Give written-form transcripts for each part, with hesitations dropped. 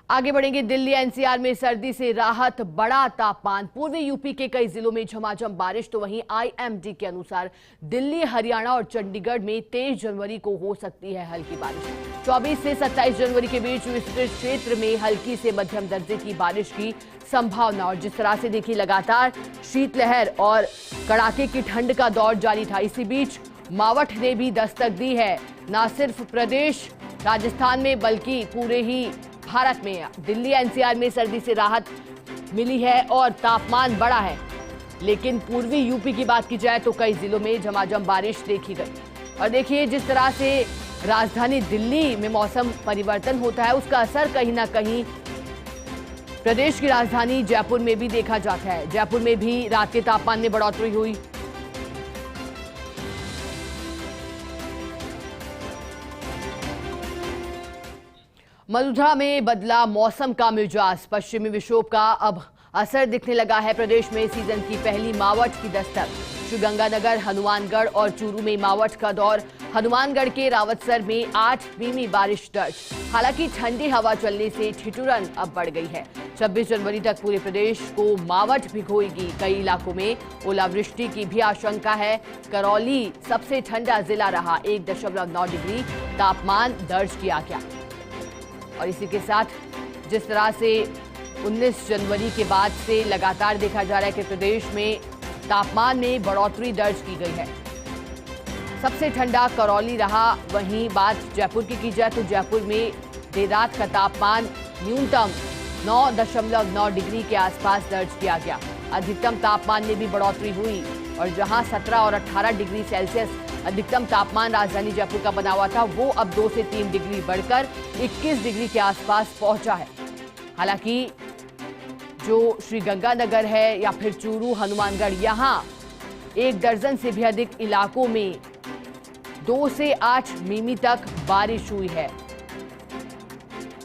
आगे बढ़ेंगे। दिल्ली एनसीआर में सर्दी से राहत, बड़ा तापमान। पूर्वी यूपी के कई जिलों में झमाझम बारिश। तो वहीं आईएमडी के अनुसार दिल्ली, हरियाणा और चंडीगढ़ में 23 जनवरी को हो सकती है हल्की बारिश। 24 से 27 जनवरी के बीच विस्तृत क्षेत्र में हल्की से मध्यम दर्जे की बारिश की संभावना। और जिस तरह से देखिए, लगातार शीतलहर और कड़ाके की ठंड का दौर जारी था। इसी बीच मावठ ने भी दस्तक दी है। न सिर्फ प्रदेश राजस्थान में बल्कि पूरे ही भारत में दिल्ली एनसीआर में सर्दी से राहत मिली है और तापमान बढ़ा है। लेकिन पूर्वी यूपी की बात की जाए तो कई जिलों में झमाझम बारिश देखी गई। और देखिए, जिस तरह से राजधानी दिल्ली में मौसम परिवर्तन होता है, उसका असर कहीं ना कहीं प्रदेश की राजधानी जयपुर में भी देखा जाता है। जयपुर में भी रात के तापमान में बढ़ोतरी हुई। मलुधा में बदला मौसम का मिजाज। पश्चिमी विक्षोभ का अब असर दिखने लगा है। प्रदेश में सीजन की पहली मावठ की दस्तक। श्रीगंगानगर, हनुमानगढ़ और चूरू में मावठ का दौर। हनुमानगढ़ के रावतसर में 8 मिमी बारिश दर्ज। हालांकि ठंडी हवा चलने से ठिठुरन अब बढ़ गई है। 26 जनवरी तक पूरे प्रदेश को मावठ भिगोएगी। कई इलाकों में ओलावृष्टि की भी आशंका है। करौली सबसे ठंडा जिला रहा। 1.9 डिग्री तापमान दर्ज किया गया। और इसी के साथ जिस तरह से 19 जनवरी के बाद से लगातार देखा जा रहा है कि प्रदेश में तापमान में बढ़ोतरी दर्ज की गई है। सबसे ठंडा करौली रहा। वहीं बात जयपुर की जाए तो जयपुर में देर रात का तापमान न्यूनतम 9.9 डिग्री के आसपास दर्ज किया गया। अधिकतम तापमान में भी बढ़ोतरी हुई और जहां 17 और 18 डिग्री सेल्सियस अधिकतम तापमान राजधानी जयपुर का बना हुआ था, वो अब 2 से 3 डिग्री बढ़कर 21 डिग्री के आसपास पहुंचा है। हालांकि जो श्रीगंगानगर है या फिर चूरू, हनुमानगढ़, यहां 1 दर्जन से भी अधिक इलाकों में 2 से 8 मिमी तक बारिश हुई है।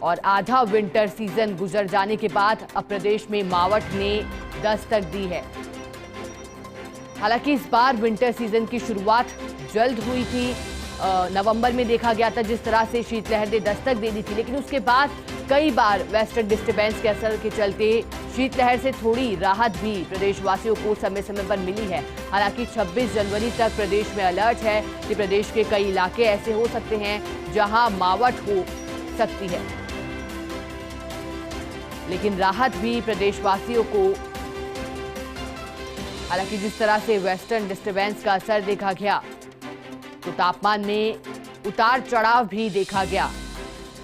और आधा विंटर सीजन गुजर जाने के बाद अब प्रदेश में मावठ ने दस्तक दी है। हालांकि इस बार विंटर सीजन की शुरुआत जल्द हुई थी। नवंबर में देखा गया था जिस तरह से शीतलहर ने दस्तक दे दी थी, लेकिन उसके बाद कई बार वेस्टर्न डिस्टर्बेंस के असर के चलते शीतलहर से थोड़ी राहत भी प्रदेशवासियों को समय समय पर मिली है। हालांकि 26 जनवरी तक प्रदेश में अलर्ट है कि प्रदेश के कई इलाके ऐसे हो सकते हैं जहां मावठ हो सकती है। लेकिन राहत भी प्रदेशवासियों को, हालांकि जिस तरह से वेस्टर्न डिस्टर्बेंस का असर देखा गया तो तापमान में उतार चढ़ाव भी देखा गया।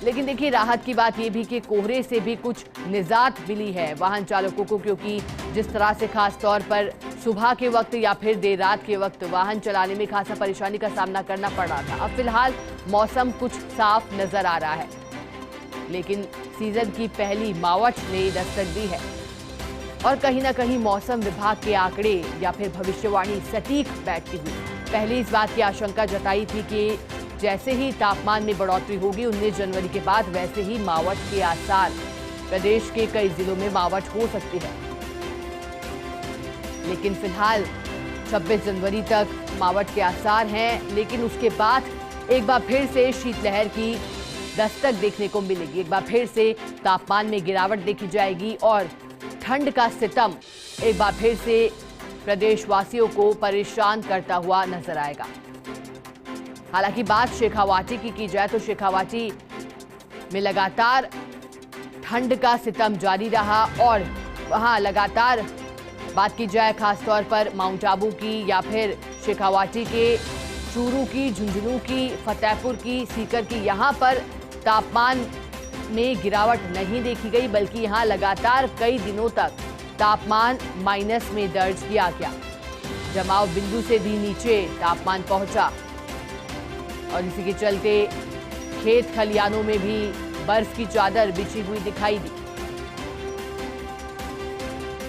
लेकिन देखिए, राहत की बात यह भी कि कोहरे से भी कुछ निजात मिली है वाहन चालकों को, क्योंकि जिस तरह से खास तौर पर सुबह के वक्त या फिर देर रात के वक्त वाहन चलाने में खासा परेशानी का सामना करना पड़ रहा था। अब फिलहाल मौसम कुछ साफ नजर आ रहा है, लेकिन सीजन की पहली मावठ ने दस्तक दी है। और कहीं ना कहीं मौसम विभाग के आंकड़े या फिर भविष्यवाणी सटीक बैठती हुई। पहले इस बात की आशंका जताई थी कि जैसे ही तापमान में बढ़ोतरी होगी 19 जनवरी के बाद, वैसे ही मावठ के आसार प्रदेश के कई जिलों में मावठ हो सकती है। लेकिन फिलहाल 26 जनवरी तक मावठ के आसार हैं, लेकिन उसके बाद एक बार फिर से शीतलहर की दस्तक देखने को मिलेगी। एक बार फिर से तापमान में गिरावट देखी जाएगी और ठंड का सितम एक बार फिर से प्रदेशवासियों को परेशान करता हुआ नजर आएगा। हालांकि बात शेखावाटी की जाए तो शेखावाटी में लगातार ठंड का सितम जारी रहा और वहां लगातार बात की जाए खासतौर पर माउंट आबू की या फिर शेखावाटी के, चूरू की, झुंझुनू की, फतेहपुर की, सीकर की, यहां पर तापमान में गिरावट नहीं देखी गई, बल्कि यहां लगातार कई दिनों तक तापमान माइनस में दर्ज किया गया। जमाव बिंदु से भी नीचे तापमान पहुंचा और इसी के चलते खेत खलियानों में भी बर्फ की चादर बिछी हुई दिखाई दी।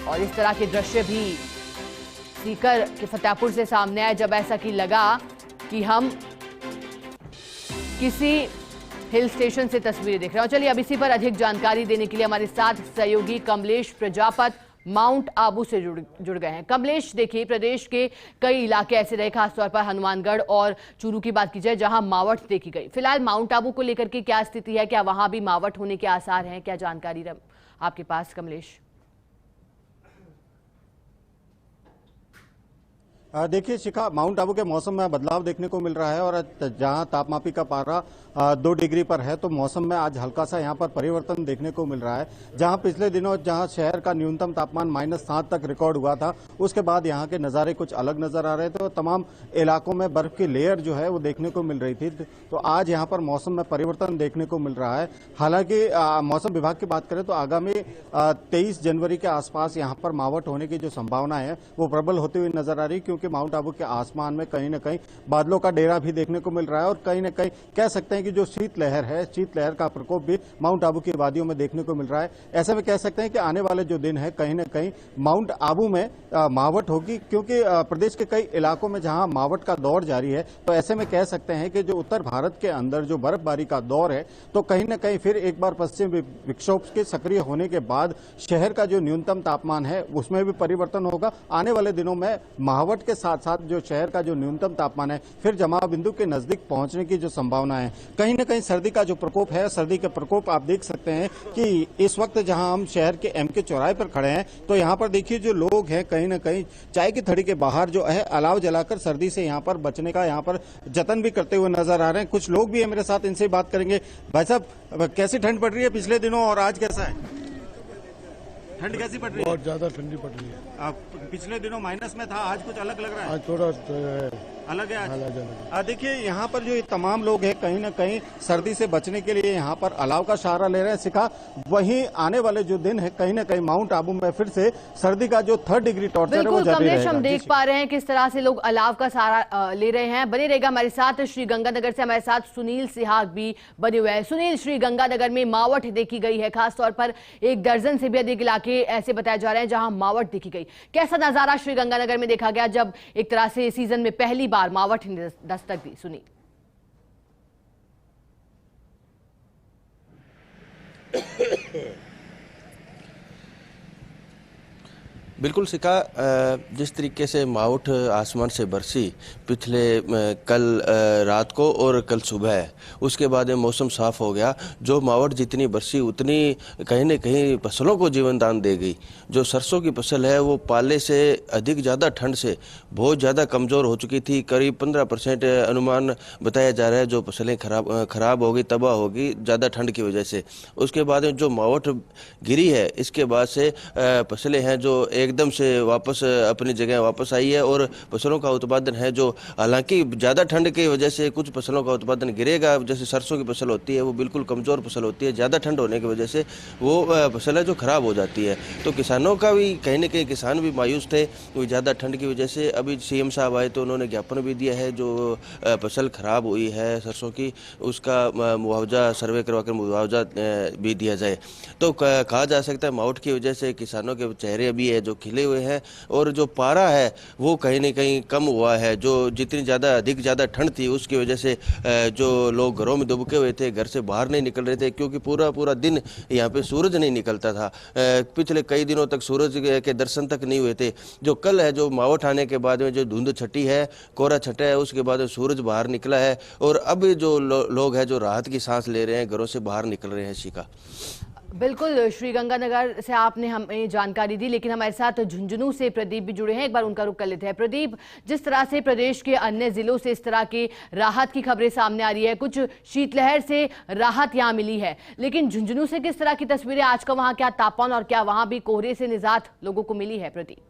और इस तरह के दृश्य भी सीकर के फतेहपुर से सामने आए, जब ऐसा कि लगा कि हम किसी हिल स्टेशन से तस्वीरें देख रहे हैं। और चलिए, अब इसी पर अधिक जानकारी देने के लिए हमारे साथ सहयोगी कमलेश प्रजापत माउंट आबू से जुड़ गए हैं। कमलेश, देखिए प्रदेश के कई इलाके ऐसे रहे, खासतौर पर हनुमानगढ़ और चूरू की बात की जाए जहां मावठ देखी गई। फिलहाल माउंट आबू को लेकर के क्या स्थिति है, क्या वहां भी मावठ होने के आसार हैं, क्या जानकारी आपके पास कमलेश? देखिए शिखा, माउंट आबू के मौसम में बदलाव देखने को मिल रहा है और जहां तापमापी का पारा 2 डिग्री पर है तो मौसम में आज हल्का सा यहां पर परिवर्तन देखने को मिल रहा है। जहां पिछले दिनों जहां शहर का न्यूनतम तापमान -7 तक रिकॉर्ड हुआ था, उसके बाद यहां के नज़ारे कुछ अलग नजर आ रहे थे और तमाम इलाकों में बर्फ की लेयर जो है वो देखने को मिल रही थी। तो आज यहाँ पर मौसम में परिवर्तन देखने को मिल रहा है। हालांकि मौसम विभाग की बात करें तो आगामी 23 जनवरी के आसपास यहाँ पर मावठ होने की जो संभावना है वो प्रबल होती हुई नजर आ रही है, क्योंकि माउंट आबू के आसमान में कहीं न कहीं बादलों का डेरा भी देखने को मिल रहा है और कहीं न कहीं कह सकते हैं कि जो शीतलहर है, शीतलहर का प्रकोप भी माउंट आबू की वादियों में देखने को मिल रहा है। ऐसे में कह सकते हैं कि आने वाले जो दिन है कहीं न कहीं माउंट आबू में मावठ होगी, क्योंकि प्रदेश के कई इलाकों में जहां मावठ का दौर जारी है, तो ऐसे में कह सकते हैं कि जो उत्तर भारत के अंदर जो बर्फबारी का दौर है, तो कहीं न कहीं फिर एक बार पश्चिम विक्षोभ के सक्रिय होने के बाद शहर का जो न्यूनतम तापमान है उसमें भी परिवर्तन होगा। आने वाले दिनों में मावठ के साथ साथ जो शहर का जो न्यूनतम तापमान है फिर जमाव बिंदु के नजदीक पहुंचने की जो संभावना है। कहीं न कहीं सर्दी का जो प्रकोप है, सर्दी का प्रकोप आप देख सकते हैं कि इस वक्त जहां हम शहर के MK चौराहे पर खड़े हैं तो यहां पर देखिए जो लोग हैं कहीं न कहीं चाय की थड़ी के बाहर जो है अलाव जलाकर सर्दी से यहां पर बचने का यहां पर जतन भी करते हुए नजर आ रहे हैं। कुछ लोग भी है मेरे साथ, इनसे बात करेंगे। भाई साहब, कैसी ठंड पड़ रही है पिछले दिनों और आज कैसा है? ठंड कैसी पड़ रही है? बहुत ज्यादा ठंडी पड़ रही है। पिछले दिनों माइनस में था, आज कुछ अलग लग रहा है? आज थोड़ा अलग है आज। देखिए यहाँ पर जो तमाम लोग हैं कहीं न कहीं सर्दी से बचने के लिए यहाँ पर अलाव का सहारा ले रहे हैं। सिखा, वहीं आने वाले जो दिन है कहीं न कहीं माउंट आबू में फिर से सर्दी का जो 3rd डिग्री टॉर्चर है वो जारी रहेगा। हम देख पा रहे हैं किस तरह से लोग अलाव का सहारा ले रहे हैं। बने रहेगा हमारे साथ। श्री गंगानगर से हमारे साथ सुनील सिहाग भी बने हुए हैं। सुनील, श्री गंगानगर में मावठ देखी गई है, खासतौर पर 1 दर्जन से भी अधिक इलाके ऐसे बताए जा रहे हैं जहां मावठ देखी गई। कैसा नजारा श्री गंगानगर में देखा गया जब एक तरह से सीजन में पहली बार मावठ ने दस्तक दी? सुनी। बिल्कुल शिखा, जिस तरीके से मावठ आसमान से बरसी पिछले कल रात को और कल सुबह, उसके बाद मौसम साफ हो गया। जो मावठ जितनी बरसी उतनी कहीं न कहीं फसलों को जीवन दान दे गई। जो सरसों की फसल है वो पाले से अधिक ज़्यादा ठंड से बहुत ज़्यादा कमज़ोर हो चुकी थी। करीब 15% अनुमान बताया जा रहा है जो फसलें खराब होगी, तबाह होगी ज़्यादा ठंड की वजह से। उसके बाद जो मावठ गिरी है, इसके बाद से फसलें हैं जो एकदम से वापस अपनी जगह वापस आई है और फसलों का उत्पादन है जो, हालांकि ज़्यादा ठंड की वजह से कुछ फसलों का उत्पादन गिरेगा। जैसे सरसों की फसल होती है वो बिल्कुल कमज़ोर फसल होती है, ज़्यादा ठंड होने की वजह से वो फसल है जो ख़राब हो जाती है। तो किसानों का भी कहीं न कहीं किसान भी मायूस थे ज़्यादा ठंड की वजह से। अभी CM साहब आए तो उन्होंने ज्ञापन भी दिया है जो फसल ख़राब हुई है सरसों की, उसका मुआवजा सर्वे करवा कर मुआवजा भी दिया जाए। तो कहा जा सकता है मावठ की वजह से किसानों के चेहरे भी है जो खिले हुए हैं और जो पारा है वो कहीं न कहीं कम हुआ है। जो जितनी ज़्यादा ठंड थी उसकी वजह से जो लोग घरों में दुबके हुए थे, घर से बाहर नहीं निकल रहे थे, क्योंकि पूरा दिन यहाँ पे सूरज नहीं निकलता था। पिछले कई दिनों तक सूरज के दर्शन तक नहीं हुए थे। जो कल है, जो मावठ आने के बाद में जो धुंध छटी है, कोहरा छटा है, उसके बाद सूरज बाहर निकला है और अब जो लोग हैं जो राहत की सांस ले रहे हैं, घरों से बाहर निकल रहे हैं। शिखा, बिल्कुल, श्री गंगानगर से आपने हमें जानकारी दी, लेकिन हमारे साथ झुंझुनू से प्रदीप भी जुड़े हैं। एक बार उनका रुख कर लेते हैं। प्रदीप, जिस तरह से प्रदेश के अन्य जिलों से इस तरह के राहत की खबरें सामने आ रही है, कुछ शीतलहर से राहत यहां मिली है, लेकिन झुंझुनू से किस तरह की तस्वीरें, आज का वहां क्या तापमान और क्या वहां भी कोहरे से निजात लोगों को मिली है? प्रदीप।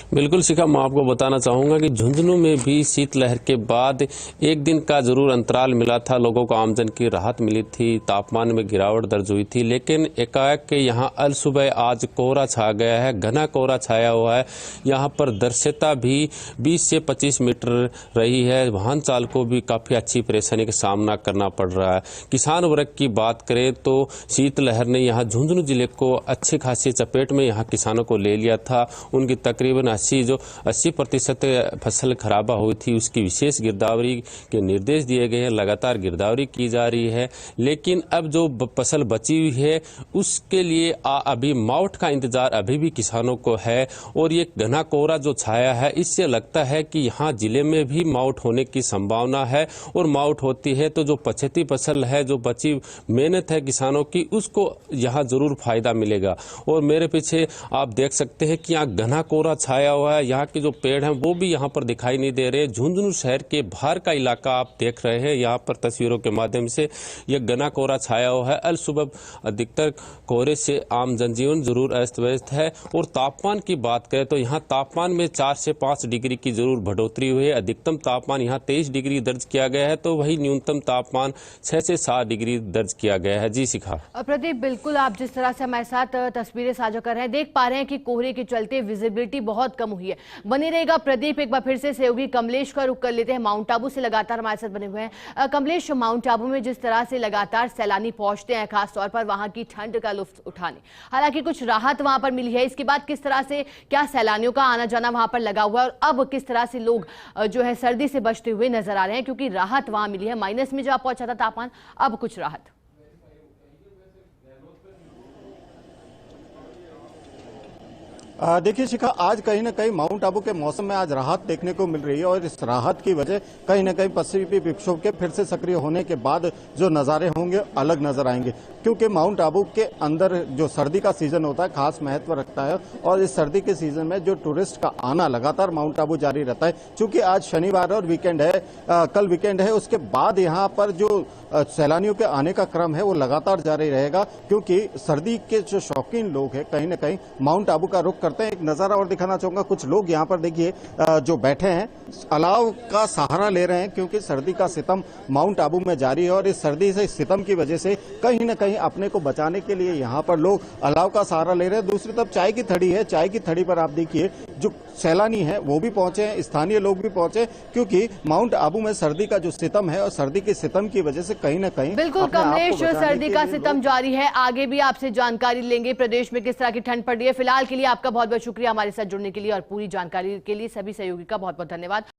बिल्कुल शिखा, मैं आपको बताना चाहूँगा कि झुंझुनू में भी शीतलहर के बाद एक दिन का जरूर अंतराल मिला था, लोगों को आमदन की राहत मिली थी, तापमान में गिरावट दर्ज हुई थी, लेकिन एकाएक के यहाँ अल सुबह आज कोहरा छा गया है, घना कोहरा छाया हुआ है। यहाँ पर दृश्यता भी 20 से 25 मीटर रही है। वाहन चालकों को भी काफ़ी अच्छी परेशानी का सामना करना पड़ रहा है। किसान वर्ग की बात करें तो शीतलहर ने यहाँ झुंझुनू जिले को अच्छी खासी चपेट में यहाँ किसानों को ले लिया था। उनकी तकरीबन 80% फसल खराबा हुई थी उसकी विशेष गिरदावरी के निर्देश दिए गए हैं। लगातार गिरदावरी की जा रही है, लेकिन अब जो फसल बची हुई है उसके लिए अभी मावठ का इंतजार अभी भी किसानों को है। और ये घना कोहरा जो छाया है इससे लगता है कि यहाँ जिले में भी मावठ होने की संभावना है। और मावठ होती है तो जो पछती फसल है, जो बची मेहनत है किसानों की, उसको यहाँ जरूर फायदा मिलेगा। और मेरे पीछे आप देख सकते हैं कि यहाँ घना कोहरा छाया हुआ है, यहाँ के जो पेड़ हैं वो भी यहाँ पर दिखाई नहीं दे रहे। झुंझुनू शहर के बाहर का इलाका आप देख रहे हैं, यहाँ पर तस्वीरों के माध्यम से यह घना कोहरा छाया हुआ है। अल सुबह अधिकतर कोहरे से आम जनजीवन जरूर अस्त व्यस्त है। और तापमान की बात करें तो यहाँ तापमान में 4 से 5 डिग्री की जरूर बढ़ोतरी हुई है। अधिकतम तापमान यहाँ 23 डिग्री दर्ज किया गया है, तो वही न्यूनतम तापमान 6 से 7 डिग्री दर्ज किया गया है। जी शिखा। प्रदीप, बिल्कुल आप जिस तरह से हमारे साथ तस्वीरें साझा कर रहे हैं, देख पा रहे हैं कि कोहरे के चलते विजिबिलिटी बहुत कम हुई है। बने रहेगा प्रदीप, एक बार फिर से सहयोगी कमलेश का रुख कर लेते हैं। माउंट आबू से लगातार हमारे साथ बने हुए हैं कमलेश। माउंट आबू में जिस तरह से लगातार सैलानी पहुंचते हैं, खासतौर पर वहां की ठंड का लुत्फ उठाने, हालांकि कुछ राहत वहां पर मिली है। इसके बाद किस तरह से क्या सैलानियों का आना जाना वहां पर लगा हुआ है, और अब किस तरह से लोग जो है सर्दी से बचते हुए नजर आ रहे हैं, क्योंकि राहत वहां मिली है। माइनस में जहां पहुंचा था तापमान, अब कुछ राहत। देखिए शिखा, आज कहीं ना कहीं माउंट आबू के मौसम में आज राहत देखने को मिल रही है। और इस राहत की वजह कहीं ना कहीं पश्चिमी विक्षोभ के फिर से सक्रिय होने के बाद जो नज़ारे होंगे अलग नजर आएंगे, क्योंकि माउंट आबू के अंदर जो सर्दी का सीजन होता है खास महत्व रखता है। और इस सर्दी के सीजन में जो टूरिस्ट का आना लगातार माउंट आबू जारी रहता है। चूंकि आज शनिवार और वीकेंड है, कल वीकेंड है, उसके बाद यहाँ पर जो सैलानियों के आने का क्रम है वो लगातार जारी रहेगा, क्योंकि सर्दी के जो शौकीन लोग हैं कहीं ना कहीं माउंट आबू का रुख करते हैं। एक नजारा और दिखाना चाहूंगा, कुछ लोग यहाँ पर देखिए जो बैठे हैं अलाव का सहारा ले रहे हैं, क्योंकि सर्दी का सितम माउंट आबू में जारी है। और इस सर्दी से सितम की वजह से कहीं ना कहीं अपने को बचाने के लिए यहाँ पर लोग अलाव का सहारा ले रहे हैं। दूसरी तरफ चाय की थड़ी है, चाय की थड़ी पर आप देखिए जो सैलानी है वो भी पहुंचे हैं, स्थानीय लोग भी पहुंचे, क्योंकि माउंट आबू में सर्दी का जो सितम है और सर्दी के सितम की वजह से कहीं ना कहीं बिल्कुल कमलेश, सर्दी का सितम जारी है। आगे भी आपसे जानकारी लेंगे प्रदेश में किस तरह की ठंड पड़ रही है। फिलहाल के लिए आपका बहुत बहुत शुक्रिया हमारे साथ जुड़ने के लिए और पूरी जानकारी के लिए सभी सहयोगी का बहुत बहुत धन्यवाद।